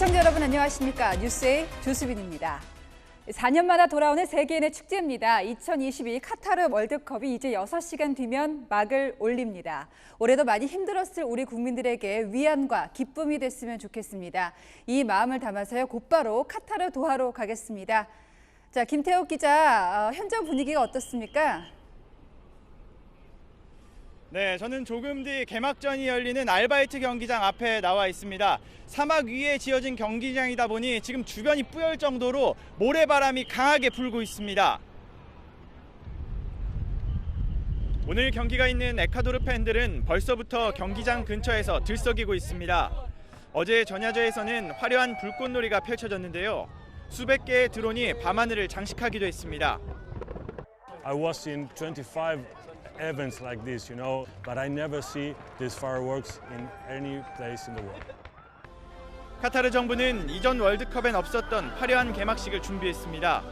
시청자 여러분 안녕하십니까? 뉴스의 조수빈입니다. 4년마다 돌아오는 세계인의 축제입니다. 2022 카타르 월드컵이 이제 6시간 뒤면 막을 올립니다. 올해도 많이 힘들었을 우리 국민들에게 위안과 기쁨이 됐으면 좋겠습니다. 이 마음을 담아서요 곧바로 카타르 도하로 가겠습니다. 자, 김태욱 기자, 현장 분위기가 어떻습니까? 네, 저는 조금 뒤 개막전이 열리는 알바이트 경기장 앞에 나와 있습니다. 사막 위에 지어진 경기장이다 보니 지금 주변이 뿌열 정도로 모래바람이 강하게 불고 있습니다. 오늘 경기가 있는 에콰도르 팬들은 벌써부터 경기장 근처에서 들썩이고 있습니다. 어제 전야제에서는 화려한 불꽃놀이가 펼쳐졌는데요. 수백 개의 드론이 밤하늘을 장식하기도 했습니다. I was in 25 events like this, but I never see these fireworks in any place in the world. 카타르 정부는 이전 월드컵엔 없었던 화려한 개막식을 준비했습니다.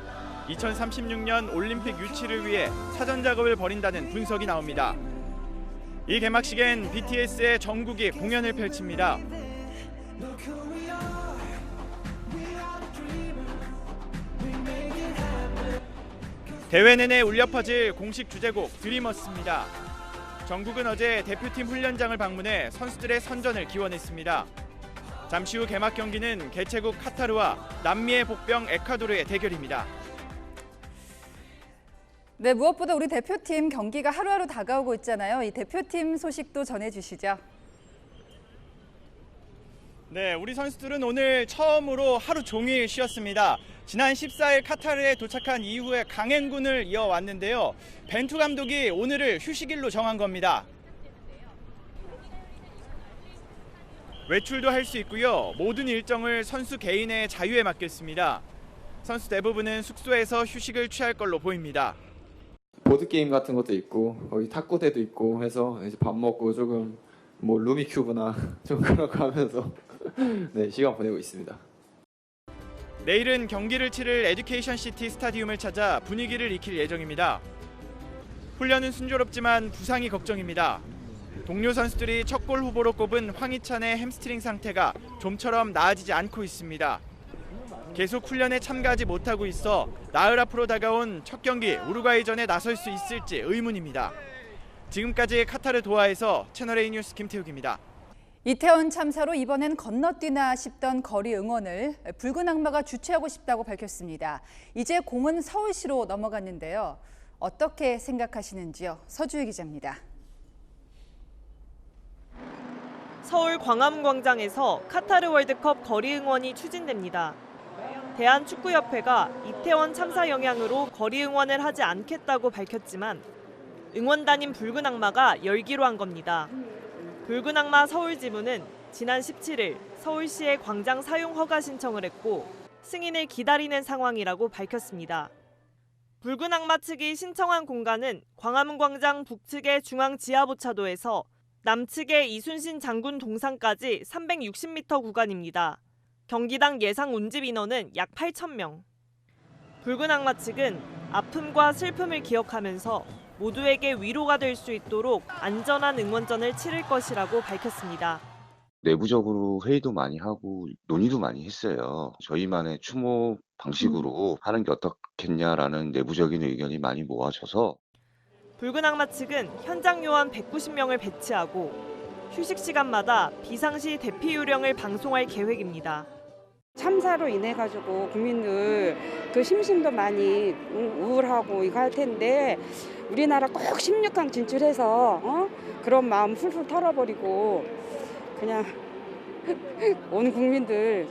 2036년 올림픽 유치를 위해 사전 작업을 벌인다는 분석이 나옵니다. 이 개막식엔 BTS의 정국이 공연을 펼칩니다. 대회 내내 울려 퍼질 공식 주제곡 드리머스입니다. 정국은 어제 대표팀 훈련장을 방문해 선수들의 선전을 기원했습니다. 잠시 후 개막 경기는 개최국 카타르와 남미의 복병 에콰도르의 대결입니다. 네, 무엇보다 우리 대표팀 경기가 하루하루 다가오고 있잖아요. 이 대표팀 소식도 전해주시죠. 네, 우리 선수들은 오늘 처음으로 하루 종일 쉬었습니다. 지난 14일 카타르에 도착한 이후에 강행군을 이어왔는데요. 벤투 감독이 오늘을 휴식일로 정한 겁니다. 외출도 할 수 있고요. 모든 일정을 선수 개인의 자유에 맡겼습니다. 선수 대부분은 숙소에서 휴식을 취할 걸로 보입니다. 보드게임 같은 것도 있고 거기 탁구대도 있고 해서 이제 밥 먹고 조금 루미큐브나 좀 그런 거 하면서 네, 시간 보내고 있습니다. 내일은 경기를 치를 에듀케이션 시티 스타디움을 찾아 분위기를 익힐 예정입니다. 훈련은 순조롭지만 부상이 걱정입니다. 동료 선수들이 첫 골 후보로 꼽은 황희찬의 햄스트링 상태가 좀처럼 나아지지 않고 있습니다. 계속 훈련에 참가하지 못하고 있어 나흘 앞으로 다가온 첫 경기 우루과이전에 나설 수 있을지 의문입니다. 지금까지 카타르 도하에서 채널A 뉴스 김태욱입니다. 이태원 참사로 이번엔 건너뛰나 싶던 거리 응원을 붉은 악마가 주최하고 싶다고 밝혔습니다. 이제 공은 서울시로 넘어갔는데요. 어떻게 생각하시는지요? 서주희 기자입니다. 서울 광화문광장에서 카타르 월드컵 거리 응원이 추진됩니다. 대한축구협회가 이태원 참사 영향으로 거리 응원을 하지 않겠다고 밝혔지만 응원단인 붉은 악마가 열기로 한 겁니다. 붉은 악마 서울 지부는 지난 17일 서울시에 광장 사용 허가 신청을 했고 승인을 기다리는 상황이라고 밝혔습니다. 붉은 악마 측이 신청한 공간은 광화문광장 북측의 중앙지하보차도에서 남측의 이순신 장군 동상까지 360m 구간입니다. 경기당 예상 운집 인원은 약 8,000명. 붉은 악마 측은 아픔과 슬픔을 기억하면서 모두에게 위로가 될 수 있도록 안전한 응원전을 치를 것이라고 밝혔습니다. 내부적으로 회의도 많이 하고 논의도 많이 했어요. 저희만의 추모 방식으로 하는 게 어떻겠냐라는 내부적인 의견이 많이 모아져서 붉은 악마 측은 현장 요원 190명을 배치하고 휴식 시간마다 비상시 대피 요령을 방송할 계획입니다. 참사로 인해 가지고 국민들 그 심심도 많이 우울하고 이거 할 텐데 우리나라 꼭 16강 진출해서 그런 마음 훌훌 털어버리고 그냥 온 국민들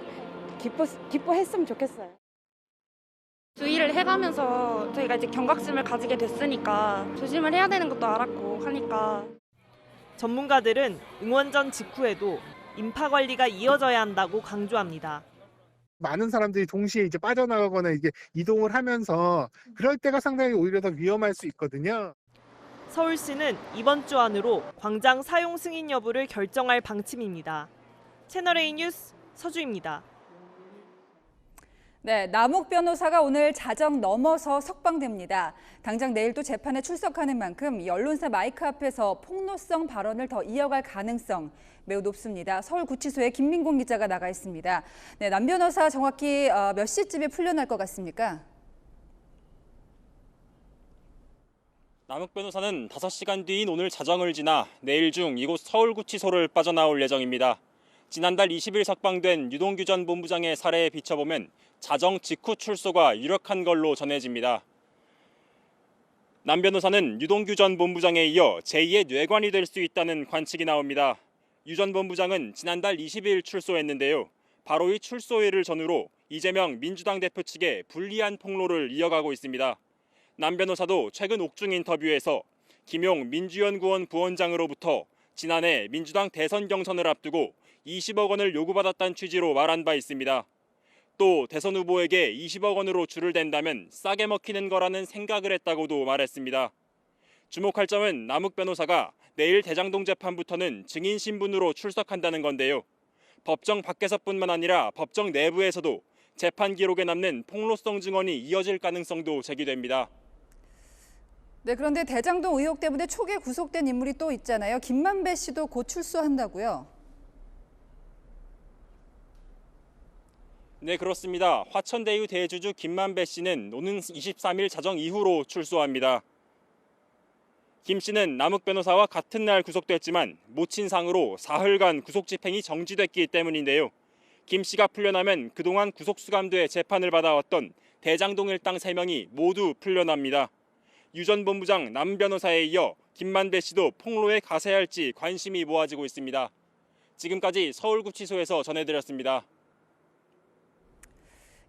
기뻐했으면 좋겠어요. 주의를 해가면서 저희가 이제 경각심을 가지게 됐으니까 조심을 해야 되는 것도 알았고 하니까. 전문가들은 응원전 직후에도 인파 관리가 이어져야 한다고 강조합니다. 많은 사람들이 동시에 이제 빠져나가거나 이게 이동을 하면서 그럴 때가 상당히 오히려 더 위험할 수 있거든요. 서울시는 이번 주 안으로 광장 사용 승인 여부를 결정할 방침입니다. 채널A 뉴스 서주입니다. 네, 남욱 변호사가 오늘 자정 넘어서 석방됩니다. 당장 내일도 재판에 출석하는 만큼 이 언론사 마이크 앞에서 폭로성 발언을 더 이어갈 가능성 매우 높습니다. 서울구치소에 김민공 기자가 나가 있습니다. 네, 남 변호사 정확히 몇 시쯤에 풀려날 것 같습니까? 남욱 변호사는 5시간 뒤인 오늘 자정을 지나 내일 중 이곳 서울구치소를 빠져나올 예정입니다. 지난달 20일 석방된 유동규 전 본부장의 사례에 비춰보면 자정 직후 출소가 유력한 걸로 전해집니다. 남 변호사는 유동규 전 본부장에 이어 제2의 뇌관이 될 수 있다는 관측이 나옵니다. 유 전 본부장은 지난달 20일 출소했는데요. 바로 이 출소일을 전후로 이재명 민주당 대표 측에 불리한 폭로를 이어가고 있습니다. 남 변호사도 최근 옥중 인터뷰에서 김용 민주연구원 부원장으로부터 지난해 민주당 대선 경선을 앞두고 20억 원을 요구받았다는 취지로 말한 바 있습니다. 또 대선 후보에게 20억 원으로 줄을 댄다면 싸게 먹히는 거라는 생각을 했다고도 말했습니다. 주목할 점은 남욱 변호사가 내일 대장동 재판부터는 증인 신분으로 출석한다는 건데요. 법정 밖에서뿐만 아니라 법정 내부에서도 재판 기록에 남는 폭로성 증언이 이어질 가능성도 제기됩니다. 네, 그런데 대장동 의혹 때문에 초기에 구속된 인물이 또 있잖아요. 김만배 씨도 곧 출소한다고요? 네, 그렇습니다. 화천대유 대주주 김만배 씨는 오는 23일 자정 이후로 출소합니다. 김 씨는 남욱 변호사와 같은 날 구속됐지만 모친상으로 사흘간 구속 집행이 정지됐기 때문인데요. 김 씨가 풀려나면 그동안 구속 수감돼 재판을 받아왔던 대장동 일당 3명이 모두 풀려납니다. 유 전 본부장 남 변호사에 이어 김만배 씨도 폭로에 가세할지 관심이 모아지고 있습니다. 지금까지 서울구치소에서 전해드렸습니다.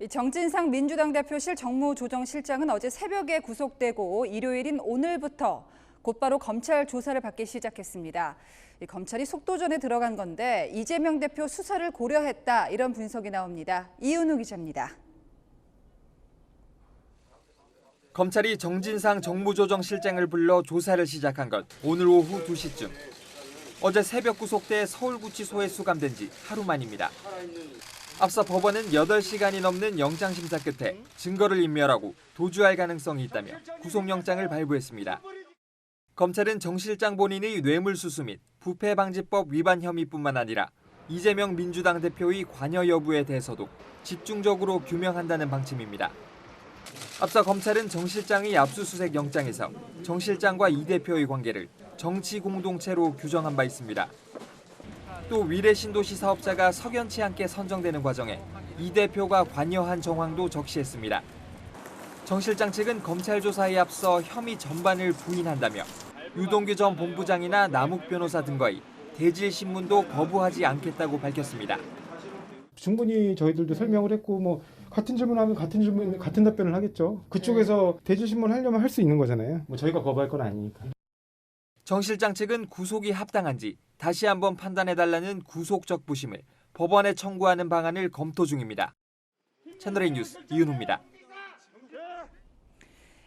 정진상 민주당 대표실 정무조정실장은 어제 새벽에 구속되고 일요일인 오늘부터 곧바로 검찰 조사를 받기 시작했습니다. 검찰이 속도전에 들어간 건데 이재명 대표 수사를 고려했다 이런 분석이 나옵니다. 이은우 기자입니다. 검찰이 정진상 정무조정실장을 불러 조사를 시작한 건 오늘 오후 2시쯤. 어제 새벽 구속돼 서울구치소에 수감된 지 하루 만입니다. 앞서 법원은 8시간이 넘는 영장심사 끝에 증거를 인멸하고 도주할 가능성이 있다며 구속영장을 발부했습니다. 검찰은 정 실장 본인의 뇌물수수 및 부패방지법 위반 혐의뿐만 아니라 이재명 민주당 대표의 관여 여부에 대해서도 집중적으로 규명한다는 방침입니다. 앞서 검찰은 정 실장의 압수수색 영장에서 정 실장과 이 대표의 관계를 정치 공동체로 규정한 바 있습니다. 또 위례 신도시 사업자가 석연치 않게 선정되는 과정에 이 대표가 관여한 정황도 적시했습니다. 정 실장 측은 검찰 조사에 앞서 혐의 전반을 부인한다며 유동규 전 본부장이나 남욱 변호사 등과의 대질 신문도 거부하지 않겠다고 밝혔습니다. 충분히 저희들도 설명을 했고 같은 질문하면 같은 답변을 하겠죠. 그쪽에서 대질 신문하려면 할 수 있는 거잖아요. 저희가 거부할 건 아니니까. 정 실장 측은 구속이 합당한지 다시 한번 판단해달라는 구속적 부심을 법원에 청구하는 방안을 검토 중입니다. 채널A 뉴스 이은호입니다.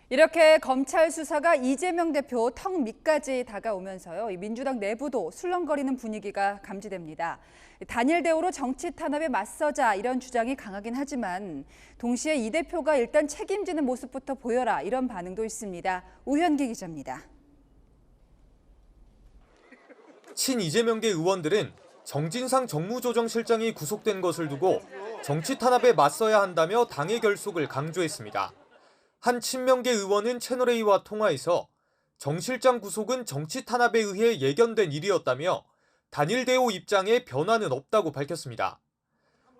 이렇게 검찰 수사가 이재명 대표 턱 밑까지 다가오면서요. 민주당 내부도 술렁거리는 분위기가 감지됩니다. 단일 대우로 정치 탄압에 맞서자 이런 주장이 강하긴 하지만 동시에 이 대표가 일단 책임지는 모습부터 보여라 이런 반응도 있습니다. 우현기 기자입니다. 친 이재명계 의원들은 정진상 정무조정실장이 구속된 것을 두고 정치 탄압에 맞서야 한다며 당의 결속을 강조했습니다. 한 친명계 의원은 채널A와 통화에서 정 실장 구속은 정치 탄압에 의해 예견된 일이었다며 단일 대우 입장에 변화는 없다고 밝혔습니다.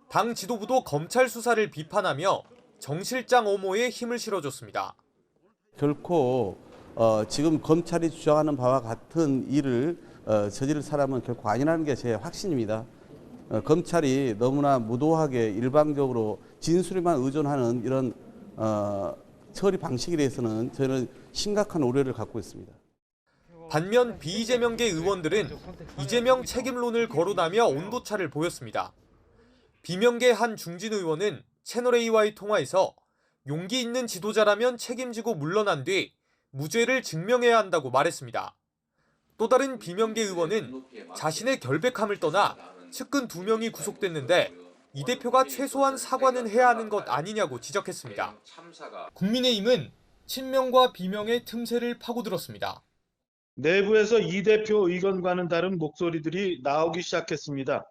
당 지도부도 검찰 수사를 비판하며 정 실장 옹호에 힘을 실어줬습니다. 결코 지금 검찰이 주장하는 바와 같은 일을 저지를 사람은 결코 아니라는 게 제 확신입니다. 검찰이 너무나 무도하게 일방적으로 진술에만 의존하는 이런 처리 방식에 대해서는 저는 심각한 우려를 갖고 있습니다. 반면 비이재명계 의원들은 이재명 책임론을 거론하며 온도차를 보였습니다. 비명계 한 중진 의원은 채널A와의 통화에서 용기 있는 지도자라면 책임지고 물러난 뒤 무죄를 증명해야 한다고 말했습니다. 또 다른 비명계 의원은 자신의 결백함을 떠나 측근 2명이 구속됐는데 이 대표가 최소한 사과는 해야 하는 것 아니냐고 지적했습니다. 국민의힘은 친명과 비명의 틈새를 파고들었습니다. 내부에서 이 대표 의견과는 다른 목소리들이 나오기 시작했습니다.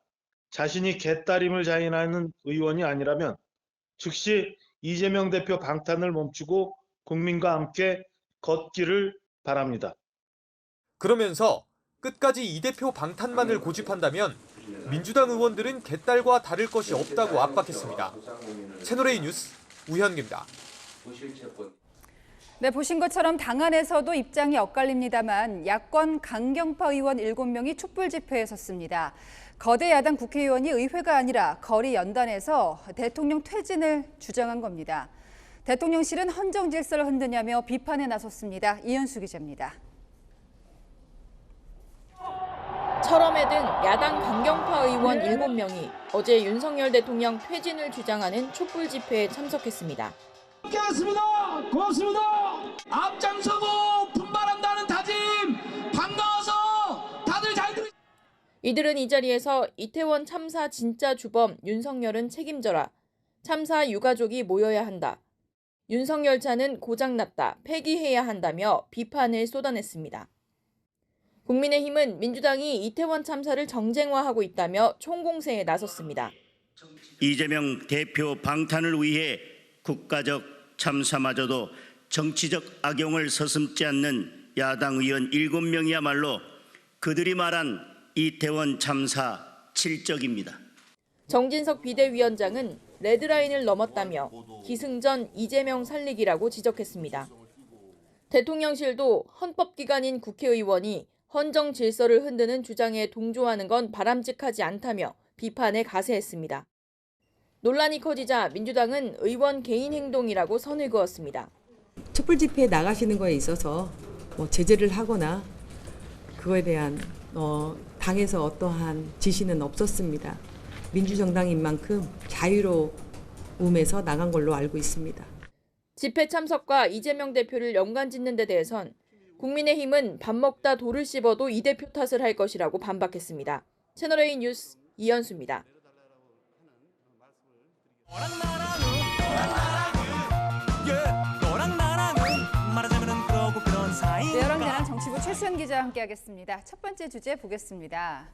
자신이 개딸임을 자인하는 의원이 아니라면 즉시 이재명 대표 방탄을 멈추고 국민과 함께 걷기를 바랍니다. 그러면서 끝까지 이 대표 방탄만을 고집한다면 민주당 의원들은 개딸과 다를 것이 없다고 압박했습니다. 채널A 뉴스 우현기입니다. 네, 보신 것처럼 당 안에서도 입장이 엇갈립니다만 야권 강경파 의원 7명이 촛불 집회에 섰습니다. 거대 야당 국회의원이 의회가 아니라 거리 연단에서 대통령 퇴진을 주장한 겁니다. 대통령실은 헌정 질서를 흔드냐며 비판에 나섰습니다. 이현수 기자입니다. 철험에 든 야당 강경파 의원 7명이 어제 윤석열 대통령 퇴진을 주장하는 촛불 집회에 참석했습니다. 고맙습니다. 고맙습니다. 앞장서고 분발한다는 다짐 반가워서 다들 잘 들으. 이들은 이 자리에서 이태원 참사 진짜 주범 윤석열은 책임져라. 참사 유가족이 모여야 한다. 윤석열 차는 고장났다. 폐기해야 한다며 비판을 쏟아냈습니다. 국민의힘은 민주당이 이태원 참사를 정쟁화하고 있다며 총공세에 나섰습니다. 이재명 대표 방탄을 위해 국가적 참사마저도 정치적 악용을 서슴지 않는 야당 의원 7명이야말로 그들이 말한 이태원 참사 칠적입니다. 정진석 비대위원장은 레드라인을 넘었다며 기승전 이재명 살리기라고 지적했습니다. 대통령실도 헌법기관인 국회의원이 헌정 질서를 흔드는 주장에 동조하는 건 바람직하지 않다며 비판에 가세했습니다. 논란이 커지자 민주당은 의원 개인 행동이라고 선을 그었습니다. 촛불 집회에 나가시는 거에 있어서 제재를 하거나 그거에 대한 당에서 어떠한 지시는 없었습니다. 민주정당인 만큼 자유로움에서 나간 걸로 알고 있습니다. 집회 참석과 이재명 대표를 연관짓는 데 대해선 국민의힘은 밥 먹다 돌을 씹어도 이 대표 탓을 할 것이라고 반박했습니다. 채널A 뉴스 이현수입니다. 네, 여러분들은 정치부 최수연 기자와 함께하겠습니다. 첫 번째 주제 보겠습니다.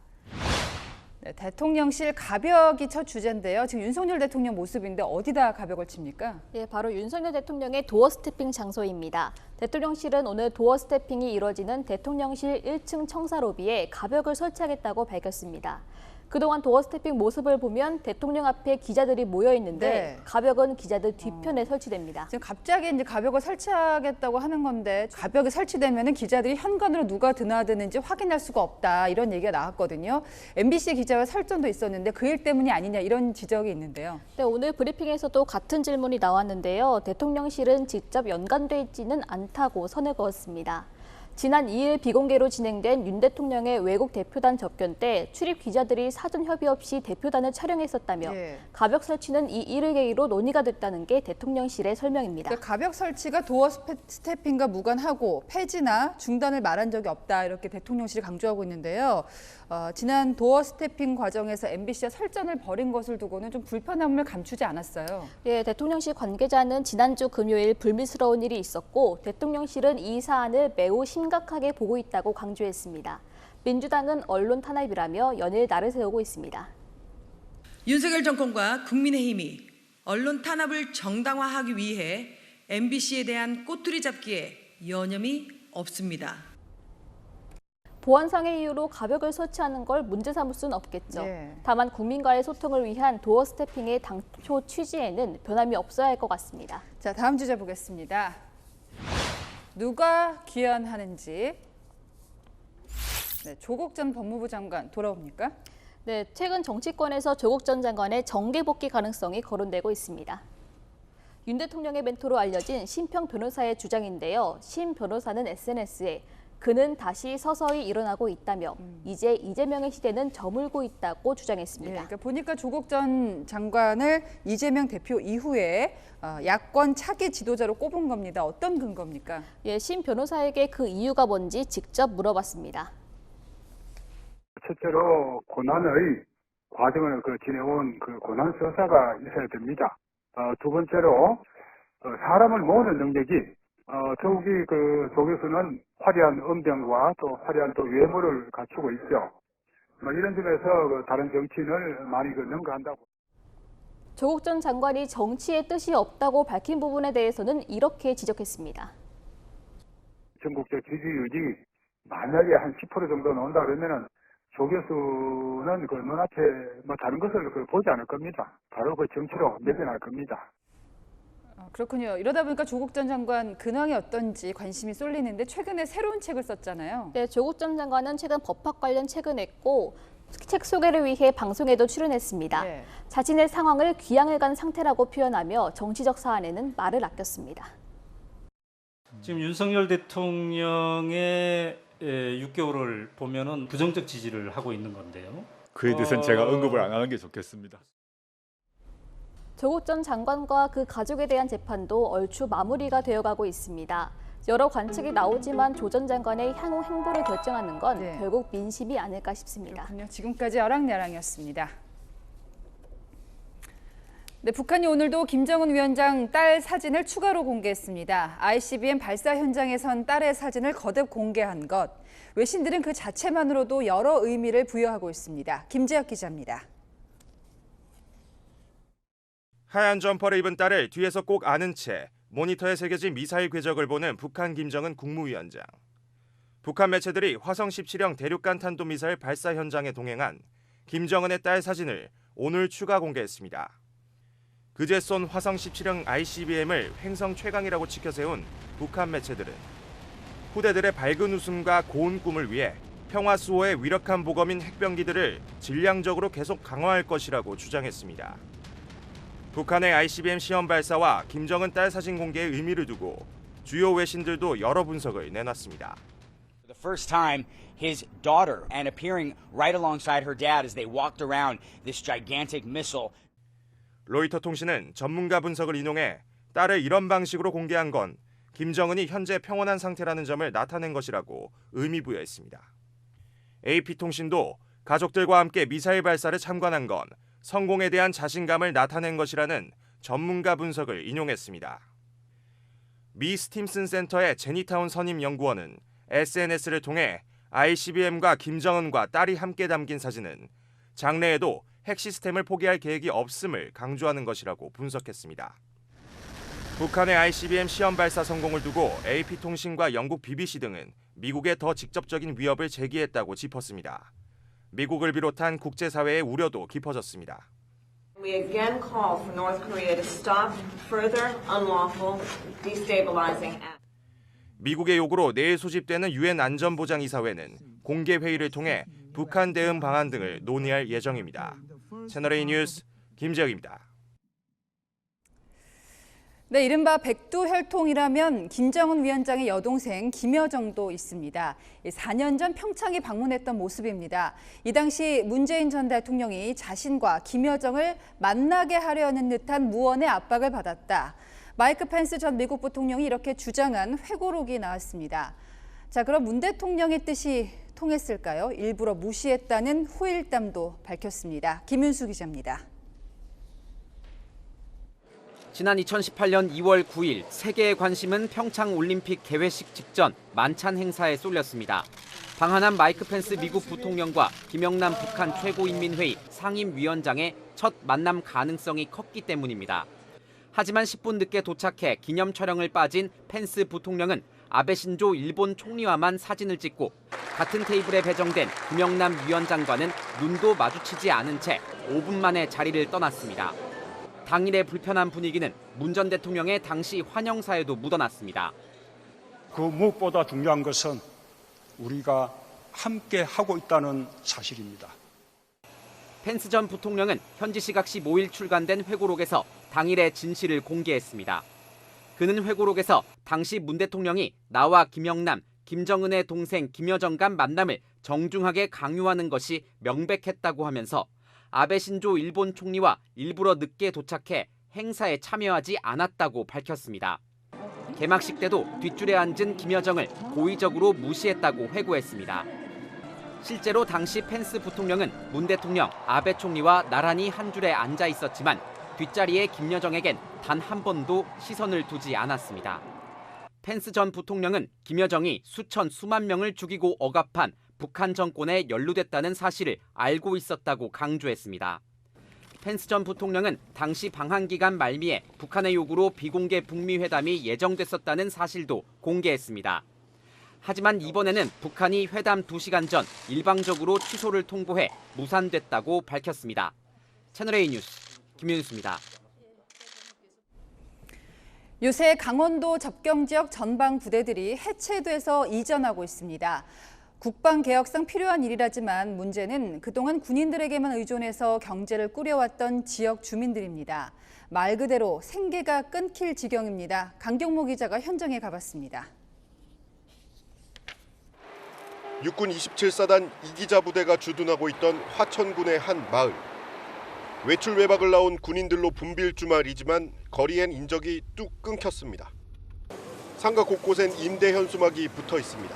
네, 대통령실 가벽이 첫 주제인데요. 지금 윤석열 대통령 모습인데 어디다 가벽을 칩니까? 예, 바로 윤석열 대통령의 도어 스태핑 장소입니다. 대통령실은 오늘 도어 스태핑이 이뤄지는 대통령실 1층 청사 로비에 가벽을 설치하겠다고 밝혔습니다. 그동안 도어 스태핑 모습을 보면 대통령 앞에 기자들이 모여 있는데 네. 가벽은 기자들 뒤편에 설치됩니다. 지금 갑자기 이제 가벽을 설치하겠다고 하는 건데 가벽이 설치되면은 기자들이 현관으로 누가 드나드는지 확인할 수가 없다 이런 얘기가 나왔거든요. MBC 기자와 설전도 있었는데 그 일 때문이 아니냐 이런 지적이 있는데요. 네, 오늘 브리핑에서도 같은 질문이 나왔는데요. 대통령실은 직접 연관돼 있지는 않다고 선을 그었습니다. 지난 2일 비공개로 진행된 윤 대통령의 외국 대표단 접견 때 출입 기자들이 사전 협의 없이 대표단을 촬영했었다며 가벽 설치는 이 일을 계기로 논의가 됐다는 게 대통령실의 설명입니다. 그러니까 가벽 설치가 도어 스태핑과 무관하고 폐지나 중단을 말한 적이 없다 이렇게 대통령실이 강조하고 있는데요. 지난 도어 스태핑 과정에서 MBC와 설전을 벌인 것을 두고는 좀 불편함을 감추지 않았어요. 예, 대통령실 관계자는 지난주 금요일 불미스러운 일이 있었고 대통령실은 이 사안을 매우 심각하게 보고 있다고 강조했습니다. 민주당은 언론 탄압이라며 연일 날을 세우고 있습니다. 윤석열 정권과 국민의힘이 언론 탄압을 정당화하기 위해 MBC에 대한 꼬투리 잡기에 여념이 없습니다. 보안상의 이유로 가벽을 설치하는 걸 문제 삼을 수는 없겠죠. 다만 국민과의 소통을 위한 도어 스태핑의 당초 취지에는 변함이 없어야 할 것 같습니다. 자, 다음 주제 보겠습니다. 누가 귀환하는지. 네, 조국 전 법무부 장관 돌아옵니까? 네, 최근 정치권에서 조국 전 장관의 정계 복귀 가능성이 거론되고 있습니다. 윤 대통령의 멘토로 알려진 심평 변호사의 주장인데요. 심 변호사는 SNS에 그는 다시 서서히 일어나고 있다며 이제 이재명의 시대는 저물고 있다고 주장했습니다. 그러니까 보니까 조국 전 장관을 이재명 대표 이후에 야권 차기 지도자로 꼽은 겁니다. 어떤 근거입니까? 예, 심 변호사에게 그 이유가 뭔지 직접 물어봤습니다. 첫째로 고난의 과정을 지내온 고난서사가 있어야 됩니다. 두 번째로 사람을 모으는 능력이 더욱이 조 교수는 화려한 음정과 또 화려한 또 외모를 갖추고 있죠. 이런 점에서 다른 정치인을 많이 능가한다고. 조국 전 장관이 정치에 뜻이 없다고 밝힌 부분에 대해서는 이렇게 지적했습니다. 전국적 지지율이 만약에 한 10% 정도 나온다 그러면은 조 교수는 눈앞에 다른 것을 보지 않을 겁니다. 바로 정치로 내변할 겁니다. 그렇군요. 이러다 보니까 조국 전 장관 근황이 어떤지 관심이 쏠리는데 최근에 새로운 책을 썼잖아요. 네, 조국 전 장관은 최근 법학 관련 책을 냈고 책 소개를 위해 방송에도 출연했습니다. 네. 자신의 상황을 귀향을 간 상태라고 표현하며 정치적 사안에는 말을 아꼈습니다. 지금 윤석열 대통령의 6개월을 보면은 부정적 지지를 하고 있는 건데요. 그에 대해서는 제가 언급을 안 하는 게 좋겠습니다. 조국 전 장관과 그 가족에 대한 재판도 얼추 마무리가 되어가고 있습니다. 여러 관측이 나오지만 조 전 장관의 향후 행보를 결정하는 건 결국 민심이 아닐까 싶습니다. 그렇군요. 지금까지 어랑야랑이었습니다. 네, 북한이 오늘도 김정은 위원장 딸 사진을 추가로 공개했습니다. ICBM 발사 현장에선 딸의 사진을 거듭 공개한 것. 외신들은 그 자체만으로도 여러 의미를 부여하고 있습니다. 김재혁 기자입니다. 하얀 점퍼를 입은 딸을 뒤에서 꼭 안은 채 모니터에 새겨진 미사일 궤적을 보는 북한 김정은 국무위원장. 북한 매체들이 화성 17형 대륙간 탄도미사일 발사 현장에 동행한 김정은의 딸 사진을 오늘 추가 공개했습니다. 그제 쏜 화성 17형 ICBM을 횡성 최강이라고 치켜세운 북한 매체들은 후대들의 밝은 웃음과 고운 꿈을 위해 평화 수호의 위력한 보검인 핵병기들을 질량적으로 계속 강화할 것이라고 주장했습니다. 북한의 ICBM 시험 발사와 김정은 딸 사진 공개의 의미를 두고 주요 외신들도 여러 분석을 내놨습니다. The first time his daughter and appearing right alongside her dad as they walked around this gigantic missile. 로이터 통신은 전문가 분석을 인용해 딸을 이런 방식으로 공개한 건 김정은이 현재 평온한 상태라는 점을 나타낸 것이라고 의미 부여했습니다. AP통신도 가족들과 함께 미사일 발사를 참관한 건 성공에 대한 자신감을 나타낸 것이라는 전문가 분석을 인용했습니다. 미 스팀슨 센터의 제니타운 선임 연구원은 SNS를 통해 ICBM과 김정은과 딸이 함께 담긴 사진은 장래에도 핵 시스템을 포기할 계획이 없음을 강조하는 것이라고 분석했습니다. 북한의 ICBM 시험 발사 성공을 두고 AP통신과 영국 BBC 등은 미국에 더 직접적인 위협을 제기했다고 짚었습니다. 미국을 비롯한 국제사회의 우려도 깊어졌습니다. We again call for North Korea to stop further unlawful destabilizing acts. 미국의 요구로 내일 소집되는 유엔 안전보장이사회는 공개 회의를 통해 북한 대응 방안 등을 논의할 예정입니다. 채널A 뉴스 김재혁입니다. 네, 이른바 백두혈통이라면 김정은 위원장의 여동생 김여정도 있습니다. 4년 전 평창에 방문했던 모습입니다. 이 당시 문재인 전 대통령이 자신과 김여정을 만나게 하려는 듯한 무언의 압박을 받았다. 마이크 펜스 전 미국 부통령이 이렇게 주장한 회고록이 나왔습니다. 자, 그럼 문 대통령의 뜻이 통했을까요? 일부러 무시했다는 후일담도 밝혔습니다. 김윤수 기자입니다. 지난 2018년 2월 9일 세계의 관심은 평창올림픽 개회식 직전 만찬 행사에 쏠렸습니다. 방한한 마이크 펜스 미국 부통령과 김영남 북한 최고인민회의 상임위원장의 첫 만남 가능성이 컸기 때문입니다. 하지만 10분 늦게 도착해 기념 촬영을 빠진 펜스 부통령은 아베 신조 일본 총리와만 사진을 찍고 같은 테이블에 배정된 김영남 위원장과는 눈도 마주치지 않은 채 5분 만에 자리를 떠났습니다. 당일의 불편한 분위기는 문 전 대통령의 당시 환영사에도 묻어났습니다. 그 무엇보다 중요한 것은 우리가 함께 하고 있다는 사실입니다. 펜스 전 부통령은 현지 시각 15일 출간된 회고록에서 당일의 진실을 공개했습니다. 그는 회고록에서 당시 문 대통령이 나와 김영남, 김정은의 동생 김여정 간 만남을 정중하게 강요하는 것이 명백했다고 하면서 아베 신조 일본 총리와 일부러 늦게 도착해 행사에 참여하지 않았다고 밝혔습니다. 개막식 때도 뒷줄에 앉은 김여정을 고의적으로 무시했다고 회고했습니다. 실제로 당시 펜스 부통령은 문 대통령, 아베 총리와 나란히 한 줄에 앉아 있었지만 뒷자리에 김여정에겐 단 한 번도 시선을 두지 않았습니다. 펜스 전 부통령은 김여정이 수만 명을 죽이고 억압한 북한 정권에 연루됐다는 사실을 알고 있었다고 강조했습니다. 펜스 전 부통령은 당시 방한 기간 말미에 북한의 요구로 비공개 북미 회담이 예정됐었다는 사실도 공개했습니다. 하지만 이번에는 북한이 회담 2시간 전 일방적으로 취소를 통보해 무산됐다고 밝혔습니다. 채널A 뉴스 김윤수입니다. 요새 강원도 접경 지역 전방 부대들이 해체돼서 이전하고 있습니다. 국방개혁상 필요한 일이라지만 문제는 그동안 군인들에게만 의존해서 경제를 꾸려왔던 지역 주민들입니다. 말 그대로 생계가 끊길 지경입니다. 강경모 기자가 현장에 가봤습니다. 육군 27사단 이기자 부대가 주둔하고 있던 화천군의 한 마을. 외출 외박을 나온 군인들로 붐빌 주말이지만 거리엔 인적이 뚝 끊겼습니다. 상가 곳곳엔 임대 현수막이 붙어 있습니다.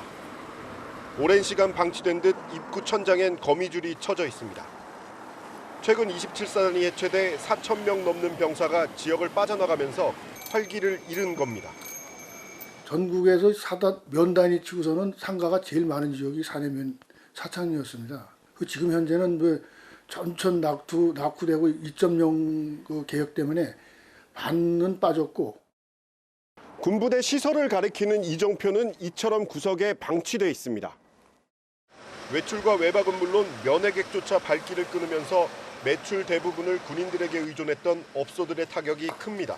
오랜 시간 방치된 듯 입구 천장엔 거미줄이 쳐져 있습니다. 최근 27사단이 해체돼 4,000명 넘는 병사가 지역을 빠져나가면서 활기를 잃은 겁니다. 전국에서 사단 면단위 치고서는 상가가 제일 많은 지역이 사내면 사창이었습니다. 지금 현재는 전천 낙후되고 2.0 개혁 때문에 반은 빠졌고. 군부대 시설을 가리키는 이정표는 이처럼 구석에 방치돼 있습니다. 외출과 외박은 물론 면회객조차 발길을 끊으면서 매출 대부분을 군인들에게 의존했던 업소들의 타격이 큽니다.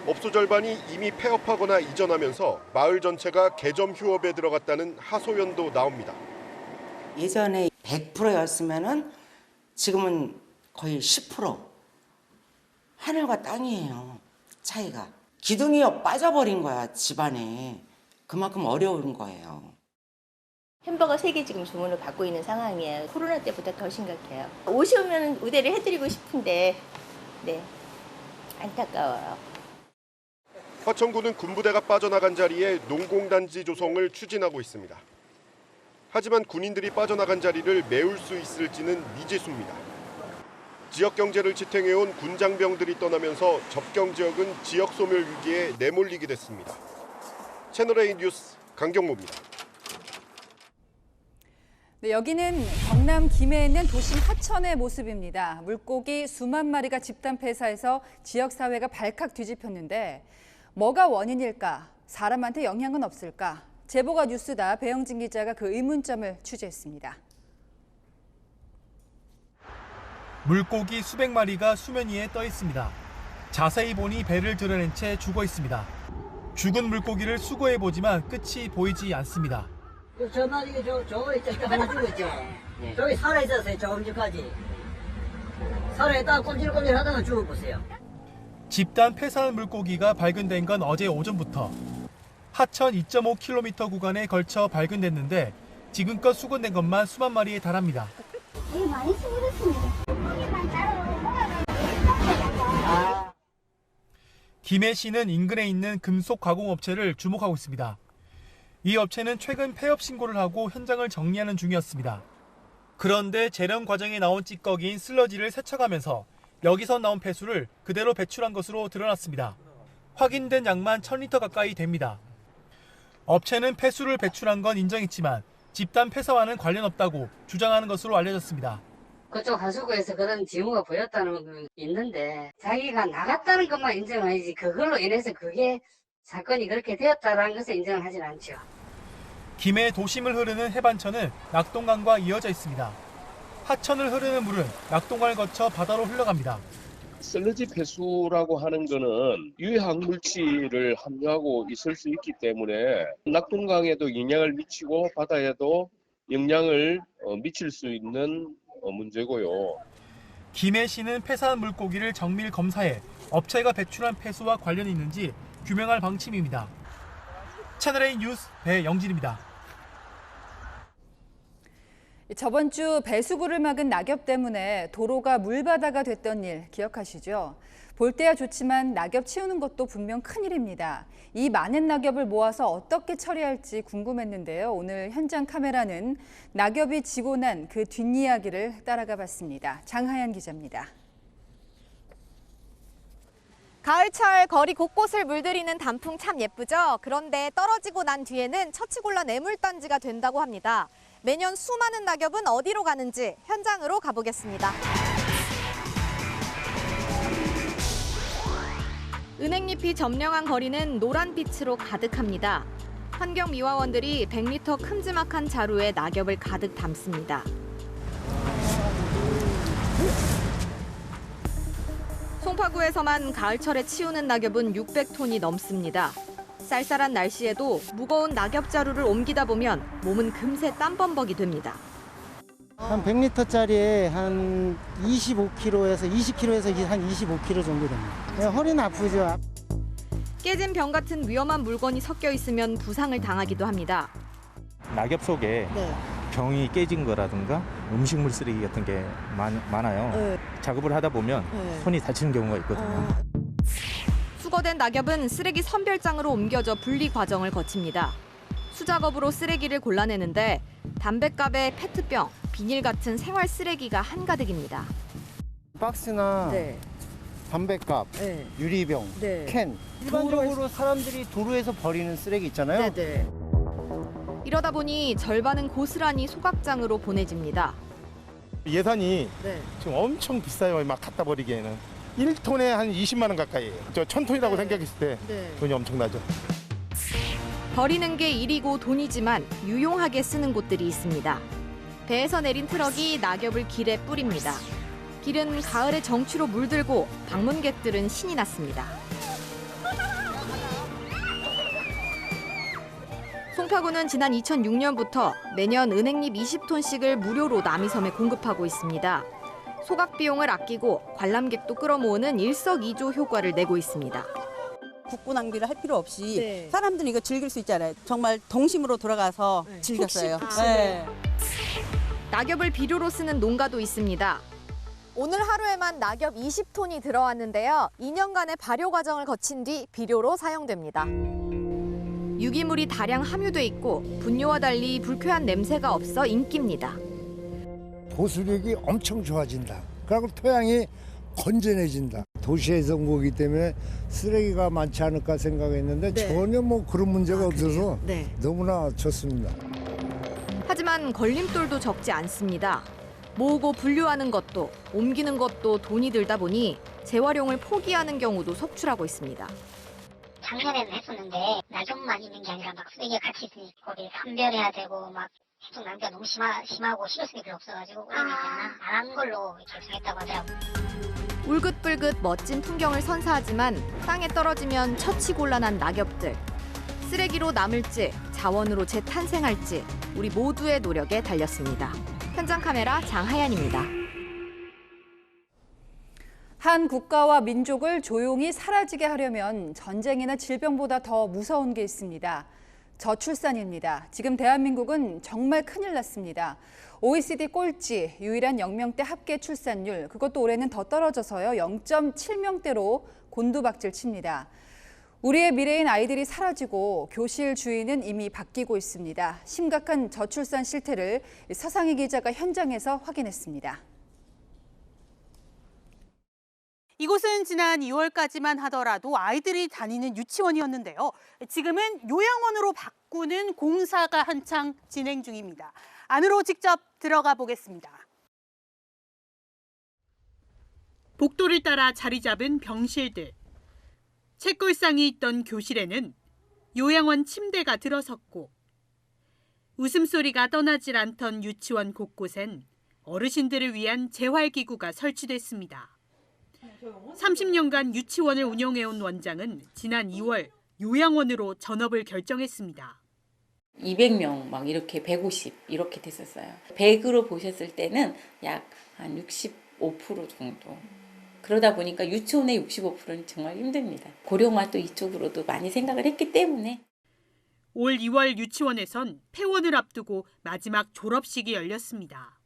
업소 절반이 이미 폐업하거나 이전하면서 마을 전체가 개점 휴업에 들어갔다는 하소연도 나옵니다. 예전에 100%였으면은 지금은 거의 10%. 하늘과 땅이에요. 차이가. 기둥이 빠져버린 거야, 집안에. 그만큼 어려운 거예요. 햄버거 3개 지금 주문을 받고 있는 상황이에요. 코로나 때보다 더 심각해요. 오시면 우대를 해드리고 싶은데 네, 안타까워요. 화천군은 군부대가 빠져나간 자리에 농공단지 조성을 추진하고 있습니다. 하지만 군인들이 빠져나간 자리를 메울 수 있을지는 미지수입니다. 지역 경제를 지탱해온 군장병들이 떠나면서 접경 지역은 지역 소멸 위기에 내몰리게 됐습니다. 채널A 뉴스 강경모입니다. 네, 여기는 경남 김해에 있는 도심 하천의 모습입니다. 물고기 수만 마리가 집단 폐사해서 지역 사회가 발칵 뒤집혔는데 뭐가 원인일까? 사람한테 영향은 없을까? 제보가 뉴스다 배영진 기자가 그 의문점을 취재했습니다. 물고기 수백 마리가 수면 위에 떠 있습니다. 자세히 보니 배를 드러낸 채 죽어 있습니다. 죽은 물고기를 수거해보지만 끝이 보이지 않습니다. 저거 있죠. 하나 죽었죠. 저기 살아있었어요. 조금 전까지. 살아있다가 꼼질꼼질 하다가 죽어보세요. 집단 폐사한 물고기가 발견된 건 어제 오전부터. 하천 2.5km 구간에 걸쳐 발견됐는데 지금껏 수거된 것만 수만 마리에 달합니다. 많이 수거됐습니다. 김해시는 인근에 있는 금속 가공업체를 주목하고 있습니다. 이 업체는 최근 폐업 신고를 하고 현장을 정리하는 중이었습니다. 그런데 재련 과정에 나온 찌꺼기인 슬러지를 세척하면서 여기서 나온 폐수를 그대로 배출한 것으로 드러났습니다. 확인된 양만 1000리터 가까이 됩니다. 업체는 폐수를 배출한 건 인정했지만 집단 폐사와는 관련 없다고 주장하는 것으로 알려졌습니다. 그쪽 하수구에서 그런 징후가 보였다는 건 있는데 자기가 나갔다는 것만 인정하지 그걸로 인해서 그게 사건이 그렇게 되었다는 것을 인정을 하진 않죠. 김해 도심을 흐르는 해반천은 낙동강과 이어져 있습니다. 하천을 흐르는 물은 낙동강을 거쳐 바다로 흘러갑니다. 슬러지 폐수라고 하는 거는 유해학 물질을 함유하고 있을 수 있기 때문에 낙동강에도 영향을 미치고 바다에도 영향을 미칠 수 있는 문제고요. 김해시는 폐사한 물고기를 정밀 검사해 업체가 배출한 폐수와 관련이 있는지 규명할 방침입니다. 채널A 뉴스 배영진입니다. 저번 주 배수구를 막은 낙엽 때문에 도로가 물바다가 됐던 일 기억하시죠? 볼 때야 좋지만 낙엽 치우는 것도 분명 큰일입니다. 이 많은 낙엽을 모아서 어떻게 처리할지 궁금했는데요. 오늘 현장 카메라는 낙엽이 지고 난 그 뒷이야기를 따라가 봤습니다. 장하연 기자입니다. 가을철 거리 곳곳을 물들이는 단풍 참 예쁘죠? 그런데 떨어지고 난 뒤에는 처치곤란 애물단지가 된다고 합니다. 매년 수많은 낙엽은 어디로 가는지 현장으로 가보겠습니다. 은행잎이 점령한 거리는 노란빛으로 가득합니다. 환경미화원들이 100m 큼지막한 자루에 낙엽을 가득 담습니다. 송파구에서만 가을철에 치우는 낙엽은 600톤이 넘습니다. 쌀쌀한 날씨에도 무거운 낙엽 자루를 옮기다 보면 몸은 금세 땀범벅이 됩니다. 한 100리터짜리에 한 25kg에서 20kg에서 한 25kg 정도 됩니다. 허리는 아프죠. 깨진 병 같은 위험한 물건이 섞여 있으면 부상을 당하기도 합니다. 낙엽 속에 병이 깨진 거라든가 음식물 쓰레기 같은 게 많아요. 작업을 하다 보면 손이 다치는 경우가 있거든요. 수거된 낙엽은 쓰레기 선별장으로 옮겨져 분리 과정을 거칩니다. 수작업으로 쓰레기를 골라내는데 담뱃갑에 페트병, 비닐 같은 생활 쓰레기가 한가득입니다. 박스나 담뱃갑, 유리병, 캔. 일반적으로 사람들이 도로에서 버리는 쓰레기 있잖아요. 이러다 보니 절반은 고스란히 소각장으로 보내집니다. 예산이 지금 엄청 비싸요. 막 갖다 버리기에는. 1톤에 한 20만 원 가까이예요. 저 1000톤이라고 생각했을 때 돈이 엄청나죠. 버리는 게 일이고 돈이지만 유용하게 쓰는 곳들이 있습니다. 배에서 내린 트럭이 낙엽을 길에 뿌립니다. 길은 가을의 정취로 물들고 방문객들은 신이 났습니다. 송파구는 지난 2006년부터 매년 은행잎 20톤씩을 무료로 남이섬에 공급하고 있습니다. 소각 비용을 아끼고 관람객도 끌어모으는 일석이조 효과를 내고 있습니다. 국부 낭비를 할 필요 없이 사람들이 이거 즐길 수 있잖아요. 정말 동심으로 돌아가서 즐겼어요. 낙엽을 비료로 쓰는 농가도 있습니다. 오늘 하루에만 낙엽 20톤이 들어왔는데요. 2년간의 발효 과정을 거친 뒤 비료로 사용됩니다. 유기물이 다량 함유돼 있고 분뇨와 달리 불쾌한 냄새가 없어 인기입니다. 보수력이 엄청 좋아진다. 그리고 토양이 건전해진다. 도시에서 온 거기 때문에 쓰레기가 많지 않을까 생각했는데 전혀 뭐 그런 문제가 없어서 너무나 좋습니다. 하지만 걸림돌도 적지 않습니다. 모으고 분류하는 것도 옮기는 것도 돈이 들다 보니 재활용을 포기하는 경우도 속출하고 있습니다. 작년에는 했었는데 낙엽만 있는 게 아니라 막 쓰레기가 같이 있으니 거기에 선별해야 되고 막 해충 낭비가 너무 심하고 실효성이 별로 없어가지고 올해는 안 한 걸로 결정했다고 하더라고요. 울긋불긋 멋진 풍경을 선사하지만 땅에 떨어지면 처치곤란한 낙엽들. 쓰레기로 남을지 자원으로 재탄생할지 우리 모두의 노력에 달렸습니다. 현장 카메라 장하연입니다. 한 국가와 민족을 조용히 사라지게 하려면 전쟁이나 질병보다 더 무서운 게 있습니다. 저출산입니다. 지금 대한민국은 정말 큰일 났습니다. OECD 꼴찌, 유일한 영명대 합계 출산율, 그것도 올해는 더 떨어져서요. 0.7명대로 곤두박질 칩니다. 우리의 미래인 아이들이 사라지고 교실 주인은 이미 바뀌고 있습니다. 심각한 저출산 실태를 서상희 기자가 현장에서 확인했습니다. 이곳은 지난 2월까지만 하더라도 아이들이 다니는 유치원이었는데요. 지금은 요양원으로 바꾸는 공사가 한창 진행 중입니다. 안으로 직접 들어가 보겠습니다. 복도를 따라 자리 잡은 병실들. 책걸상이 있던 교실에는 요양원 침대가 들어섰고 웃음소리가 떠나질 않던 유치원 곳곳엔 어르신들을 위한 재활기구가 설치됐습니다. 30년간 유치원을 운영해온 원장은 지난 2월 요양원으로 전업을 결정했습니다. 200명 막 이렇게 150 이렇게 됐었어요. 100으로 보셨을 때는 약 한 65% 정도. 그러다 보니까 유치원의 65%는 정말 힘듭니다. 고령화 또 이쪽으로도 많이 생각을 했기 때문에. 올 2월 유치원에선 폐원을 앞두고 마지막 졸업식이 열렸습니다.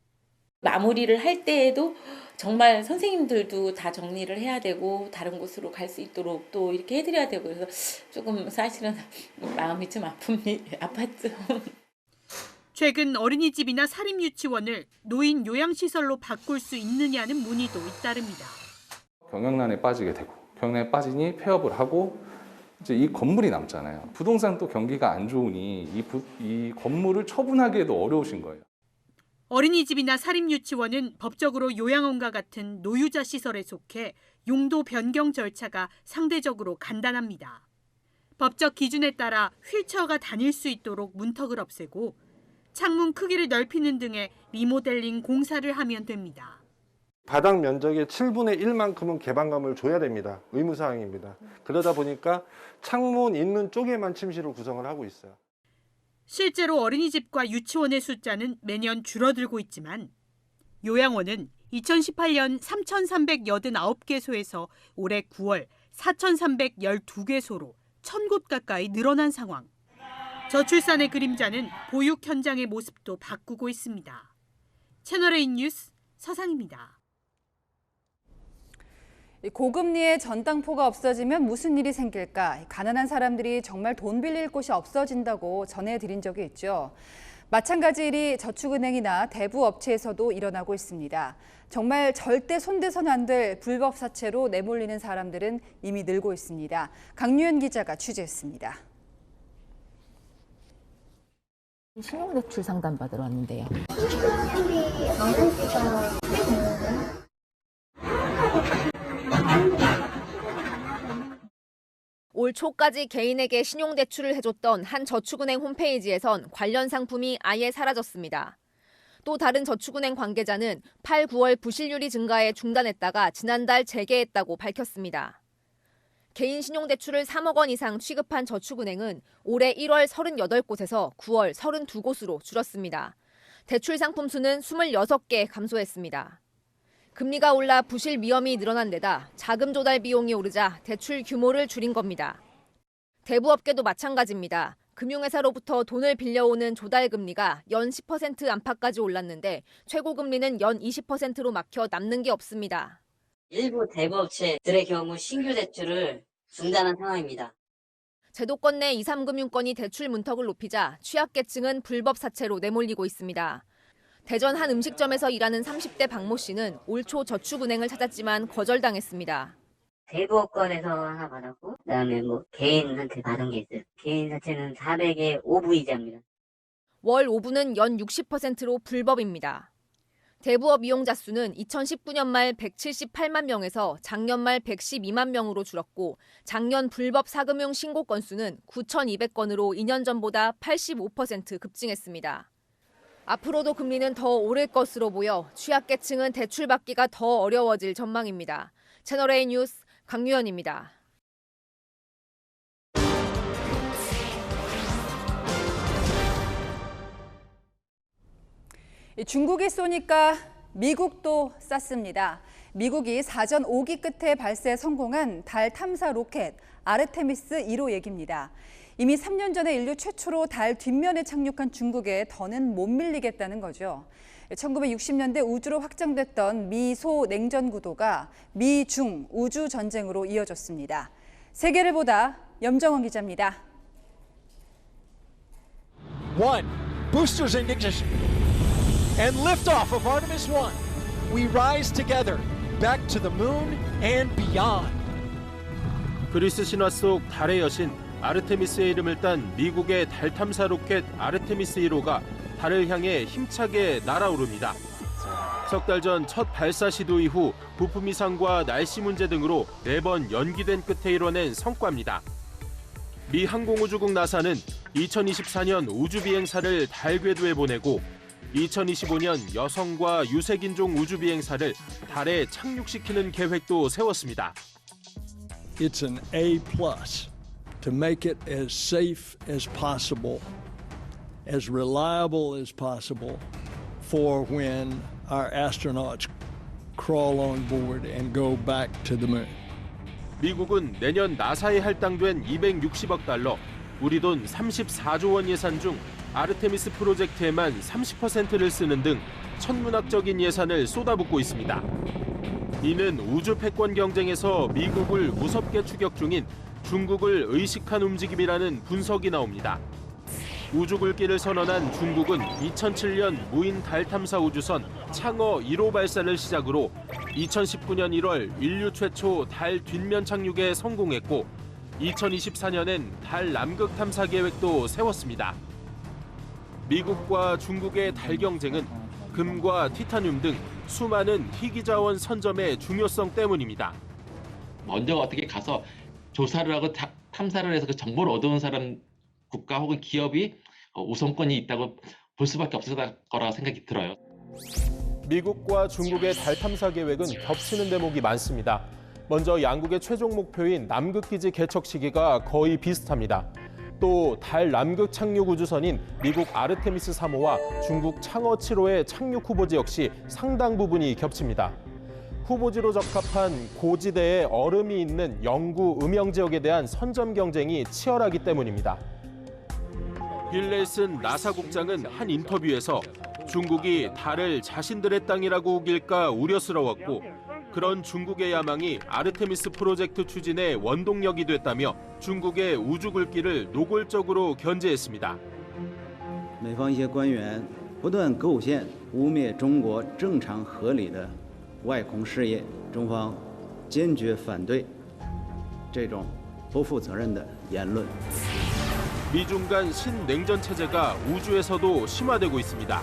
마무리를 할 때에도 정말 선생님들도 다 정리를 해야 되고 다른 곳으로 갈 수 있도록 또 이렇게 해드려야 되고 그래서 조금 사실은 마음이 좀 아팠죠. 최근 어린이집이나 사립유치원을 노인 요양시설로 바꿀 수 있느냐는 문의도 잇따릅니다. 경영난에 빠지게 되고 경영난에 빠지니 폐업을 하고 이제 이 건물이 남잖아요. 부동산 또 경기가 안 좋으니 이 건물을 처분하기에도 어려우신 거예요. 어린이집이나 사립유치원은 법적으로 요양원과 같은 노유자 시설에 속해 용도 변경 절차가 상대적으로 간단합니다. 법적 기준에 따라 휠체어가 다닐 수 있도록 문턱을 없애고 창문 크기를 넓히는 등의 리모델링 공사를 하면 됩니다. 바닥 면적의 7분의 1만큼은 개방감을 줘야 됩니다. 의무사항입니다. 그러다 보니까 창문 있는 쪽에만 침실을 구성을 하고 있어요. 실제로 어린이집과 유치원의 숫자는 매년 줄어들고 있지만 요양원은 2018년 3,389개소에서 올해 9월 4,312개소로 1,000곳 가까이 늘어난 상황. 저출산의 그림자는 보육 현장의 모습도 바꾸고 있습니다. 채널A 뉴스 서상입니다. 고금리의 전당포가 없어지면 무슨 일이 생길까? 가난한 사람들이 정말 돈 빌릴 곳이 없어진다고 전해드린 적이 있죠. 마찬가지 일이 저축은행이나 대부업체에서도 일어나고 있습니다. 정말 절대 손대선 안 될 불법 사채로 내몰리는 사람들은 이미 늘고 있습니다. 강유현 기자가 취재했습니다. 신용대출 상담 받으러 왔는데요. 올 초까지 개인에게 신용대출을 해줬던 한 저축은행 홈페이지에선 관련 상품이 아예 사라졌습니다. 또 다른 저축은행 관계자는 8, 9월 부실률이 증가해 중단했다가 지난달 재개했다고 밝혔습니다. 개인 신용대출을 3억 원 이상 취급한 저축은행은 올해 1월 38곳에서 9월 32곳으로 줄었습니다. 대출 상품 수는 26개 감소했습니다. 금리가 올라 부실 위험이 늘어난 데다 자금 조달 비용이 오르자 대출 규모를 줄인 겁니다. 대부업계도 마찬가지입니다. 금융회사로부터 돈을 빌려오는 조달 금리가 연 10% 안팎까지 올랐는데 최고 금리는 연 20%로 막혀 남는 게 없습니다. 일부 대부업체들의 경우 신규 대출을 중단한 상황입니다. 제도권 내 2, 3금융권이 대출 문턱을 높이자 취약계층은 불법 사채로 내몰리고 있습니다. 대전 한 음식점에서 일하는 30대 박모 씨는 올 초 저축은행을 찾았지만 거절당했습니다. 대부업권에서 하나 받았고 그다음에 개인한테 받은 게 있어요. 개인 자체는 400에 5부 이자입니다. 월 5부는 연 60%로 불법입니다. 대부업 이용자 수는 2019년 말 178만 명에서 작년 말 112만 명으로 줄었고 작년 불법 사금융 신고 건수는 9,200건으로 2년 전보다 85% 급증했습니다. 앞으로도 금리는 더 오를 것으로 보여 취약계층은 대출받기가 더 어려워질 전망입니다. 채널A 뉴스 강유현입니다. 중국이 쏘니까 미국도 쐈습니다. 미국이 사전 5기 끝에 발사에 성공한 달 탐사 로켓 아르테미스 1호 얘기입니다. 이미 3년 전에 인류 최초로 달 뒷면에 착륙한 중국에 더는 못 밀리겠다는 거죠. 1960년대 우주로 확장됐던 미소 냉전 구도가 미중 우주 전쟁으로 이어졌습니다. 세계를 보다 염정원 기자입니다. 1. Boosters in ignition. And liftoff of Artemis 1. We rise together back to the moon and beyond. 그리스 신화 속 달의 여신 아르테미스의 이름을 딴 미국의 달 탐사 로켓 아르테미스 1호가 달을 향해 힘차게 날아오릅니다. 석 달 전 첫 발사 시도 이후 부품 이상과 날씨 문제 등으로 4번 연기된 끝에 이뤄낸 성과입니다. 미 항공우주국 나사는 2024년 우주 비행사를 달 궤도에 보내고 2025년 여성과 유색인종 우주 비행사를 달에 착륙시키는 계획도 세웠습니다. It's an A+ to make it as safe as possible, as reliable as possible for when our astronauts crawl on board and go back to the moon. 미국은 내년 나사에 할당된 $260억, 우리 돈 34조 원 예산 중 아르테미스 프로젝트에만 30%를 쓰는 등 천문학적인 예산을 쏟아붓고 있습니다. 이는 우주 패권 경쟁에서 미국을 무섭게 추격 중인 중국을 의식한 움직임이라는 분석이 나옵니다. 우주 굴기를 선언한 중국은 2007년 무인 달 탐사 우주선 창어 1호 발사를 시작으로 2019년 1월 인류 최초 달 뒷면 착륙에 성공했고 2024년엔 달 남극 탐사 계획도 세웠습니다. 미국과 중국의 달 경쟁은 금과 티타늄 등 수많은 희귀자원 선점의 중요성 때문입니다. 먼저 어떻게 가서 조사를 하고 탐사를 해서 그 정보를 얻어온 사람 국가 혹은 기업이 우선권이 있다고 볼 수밖에 없을 거라고 생각이 들어요. 미국과 중국의 달 탐사 계획은 겹치는 대목이 많습니다. 먼저 양국의 최종 목표인 남극기지 개척 시기가 거의 비슷합니다. 또 달 남극 착륙 우주선인 미국 아르테미스 3호와 중국 창어 7호의 착륙 후보지 역시 상당 부분이 겹칩니다. 후보지로 적합한 고지대에 얼음이 있는 영구 음영 지역에 대한 선점 경쟁이 치열하기 때문입니다. 빌 넬슨 나사 국장은 한 인터뷰에서 중국이 달을 자신들의 땅이라고 우길까 우려스러웠고 그런 중국의 야망이 아르테미스 프로젝트 추진의 원동력이 됐다며 중국의 우주 굴기를 노골적으로 견제했습니다. 美方一些官员不断构陷污蔑中国正常合理的外空事业，中方坚决反对这种不负责任的言论。 미중 간 신냉전 체제가 우주에서도 심화되고 있습니다.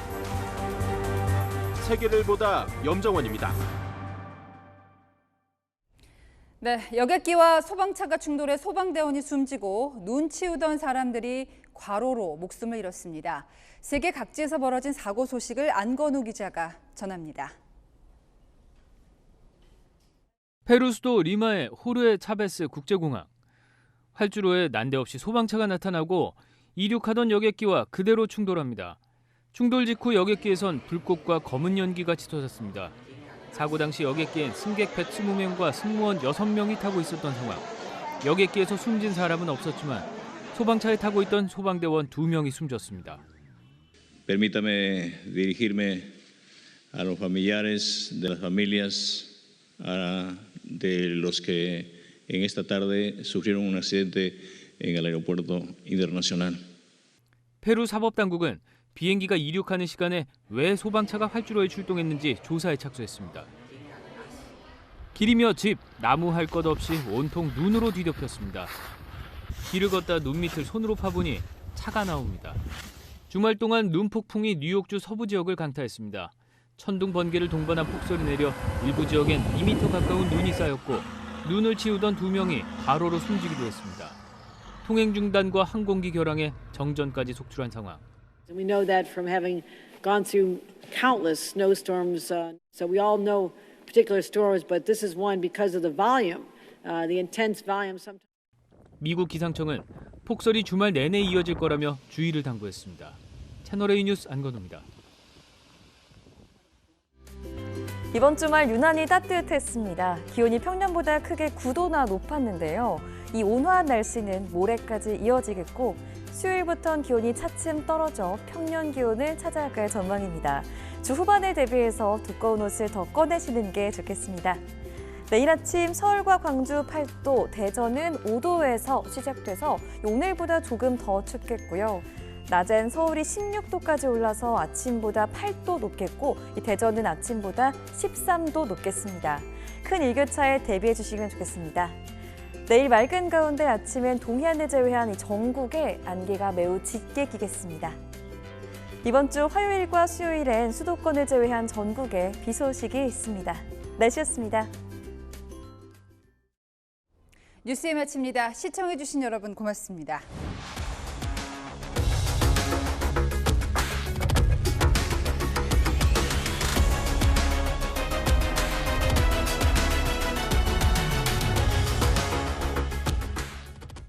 세계를 보다 염정원입니다. 네, 여객기와 소방차가 충돌해 소방대원이 숨지고 눈 치우던 사람들이 과로로 목숨을 잃었습니다. 세계 각지에서 벌어진 사고 소식을 안건우 기자가 전합니다. 페루 수도 리마의 호르에 차베스 국제공항. 활주로에 난데없이 소방차가 나타나고 이륙하던 여객기와 그대로 충돌합니다. 충돌 직후 여객기에선 불꽃과 검은 연기가 짙어졌습니다. 사고 당시 여객기엔 승객 120명과 승무원 6명이 타고 있었던 상황. 여객기에서 숨진 사람은 없었지만 소방차에 타고 있던 소방대원 2명이 숨졌습니다. Permítame dirigirme a los familiares de las familias de los que en esta tarde sufrieron un accidente en el aeropuerto internacional. 페루 사법당국은 비행기가 이륙하는 시간에 왜 소방차가 활주로에 출동했는지 조사에 착수했습니다. 길이며 집, 나무 할 것 없이 온통 눈으로 뒤덮였습니다. 길을 걷다 눈 밑을 손으로 파보니 차가 나옵니다. 주말 동안 눈 폭풍이 뉴욕주 서부 지역을 강타했습니다. 천둥 번개를 동반한 폭설이 내려 일부 지역엔 2m 가까운 눈이 쌓였고 눈을 치우던 2명이 과로로 숨지기도 했습니다. 통행 중단과 항공기 결항에 정전까지 속출한 상황. We know that from having gone through countless snowstorms. So we all know particular storms, but this is one because of the volume, the intense volume. 미국 기상청은 폭설이 주말 내내 이어질 거라며 주의를 당부했습니다. 채널A 뉴스 안건우입니다. 이번 주말 유난히 따뜻했습니다. 기온이 평년보다 크게 9도나 높았는데요. 이 온화한 날씨는 모레까지 이어지겠고 수요일부터는 기온이 차츰 떨어져 평년 기온을 찾아갈 전망입니다. 주 후반에 대비해서 두꺼운 옷을 더 꺼내시는 게 좋겠습니다. 내일 아침 서울과 광주 8도, 대전은 5도에서 시작돼서 오늘보다 조금 더 춥겠고요. 낮엔 서울이 16도까지 올라서 아침보다 8도 높겠고 대전은 아침보다 13도 높겠습니다. 큰 일교차에 대비해 주시면 좋겠습니다. 내일 맑은 가운데 아침엔 동해안을 제외한 전국에 안개가 매우 짙게 끼겠습니다. 이번 주 화요일과 수요일엔 수도권을 제외한 전국에 비 소식이 있습니다. 날씨였습니다. 뉴스에 마칩니다. 시청해주신 여러분 고맙습니다.